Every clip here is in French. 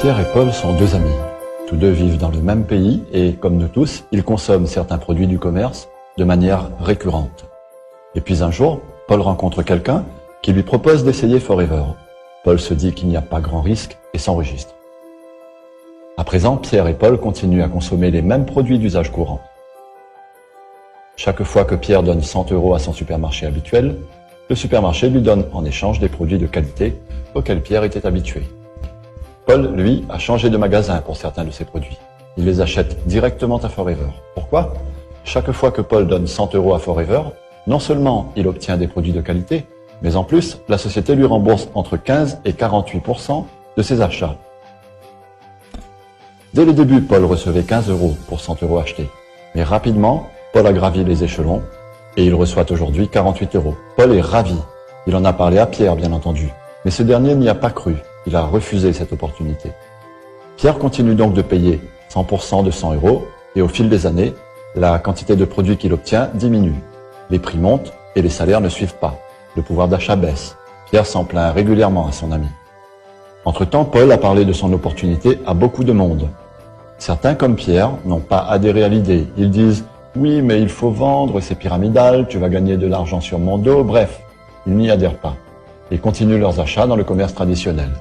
Pierre et Paul sont deux amis. Tous deux vivent dans le même pays et, comme nous tous, ils consomment certains produits du commerce de manière récurrente. Et puis un jour, Paul rencontre quelqu'un qui lui propose d'essayer Forever. Paul se dit qu'il n'y a pas grand risque et s'enregistre. À présent, Pierre et Paul continuent à consommer les mêmes produits d'usage courant. Chaque fois que Pierre donne 100 € à son supermarché habituel, le supermarché lui donne en échange des produits de qualité auxquels Pierre était habitué. Paul, lui, a changé de magasin pour certains de ses produits. Il les achète directement à Forever. Pourquoi ? Chaque fois que Paul donne 100 € à Forever, non seulement il obtient des produits de qualité, mais en plus, la société lui rembourse entre 15 et 48% de ses achats. Dès le début, Paul recevait 15 € pour 100 € achetés. Mais rapidement, Paul a gravi les échelons et il reçoit aujourd'hui 48 €. Paul est ravi. Il en a parlé à Pierre, bien entendu. Mais ce dernier n'y a pas cru. Il a refusé cette opportunité. Pierre continue donc de payer 100% de 100 € et au fil des années, la quantité de produits qu'il obtient diminue. Les prix montent et les salaires ne suivent pas. Le pouvoir d'achat baisse. Pierre s'en plaint régulièrement à son ami. Entre-temps, Paul a parlé de son opportunité à beaucoup de monde. Certains, comme Pierre, n'ont pas adhéré à l'idée. Ils disent « Oui, mais il faut vendre, c'est pyramidal, tu vas gagner de l'argent sur mon dos », bref, ils n'y adhèrent pas et continuent leurs achats dans le commerce traditionnel.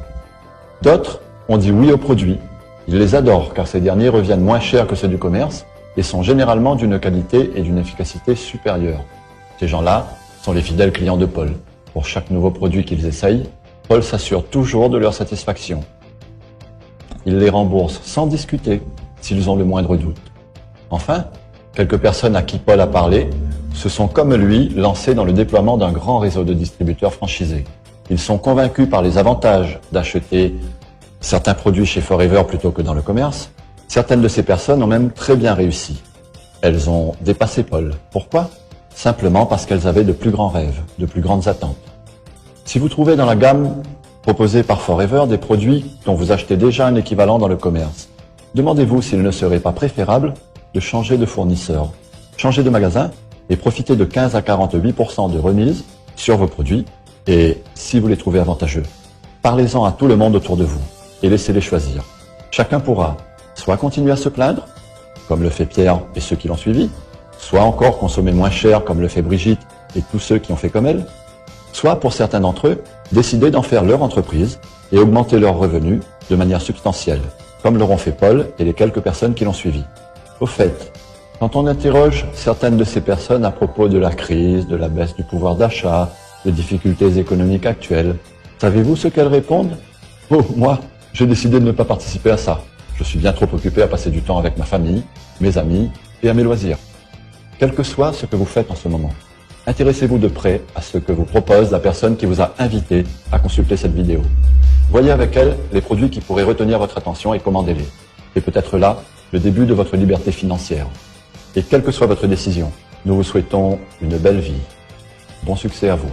D'autres ont dit oui aux produits. Ils les adorent car ces derniers reviennent moins chers que ceux du commerce et sont généralement d'une qualité et d'une efficacité supérieure. Ces gens-là sont les fidèles clients de Paul. Pour chaque nouveau produit qu'ils essayent, Paul s'assure toujours de leur satisfaction. Il les rembourse sans discuter s'ils ont le moindre doute. Enfin, quelques personnes à qui Paul a parlé se sont comme lui lancées dans le déploiement d'un grand réseau de distributeurs franchisés. Ils sont convaincus par les avantages d'acheter certains produits chez Forever plutôt que dans le commerce. Certaines de ces personnes ont même très bien réussi. Elles ont dépassé Paul. Pourquoi ? Simplement parce qu'elles avaient de plus grands rêves, de plus grandes attentes. Si vous trouvez dans la gamme proposée par Forever des produits dont vous achetez déjà un équivalent dans le commerce, demandez-vous s'il ne serait pas préférable de changer de fournisseur, changer de magasin et profiter de 15 à 48% de remise sur vos produits. Et si vous les trouvez avantageux, parlez-en à tout le monde autour de vous et laissez-les choisir. Chacun pourra soit continuer à se plaindre, comme le fait Pierre et ceux qui l'ont suivi, soit encore consommer moins cher, comme le fait Brigitte et tous ceux qui ont fait comme elle, soit pour certains d'entre eux, décider d'en faire leur entreprise et augmenter leurs revenus de manière substantielle, comme l'auront fait Paul et les quelques personnes qui l'ont suivi. Au fait, quand on interroge certaines de ces personnes à propos de la crise, de la baisse du pouvoir d'achat, des difficultés économiques actuelles, savez-vous ce qu'elles répondent ? Oh, moi, j'ai décidé de ne pas participer à ça. Je suis bien trop occupé à passer du temps avec ma famille, mes amis et à mes loisirs. Quel que soit ce que vous faites en ce moment, intéressez-vous de près à ce que vous propose la personne qui vous a invité à consulter cette vidéo. Voyez avec elle les produits qui pourraient retenir votre attention et commandez-les. C'est peut-être là le début de votre liberté financière. Et quelle que soit votre décision, nous vous souhaitons une belle vie. Bon succès à vous.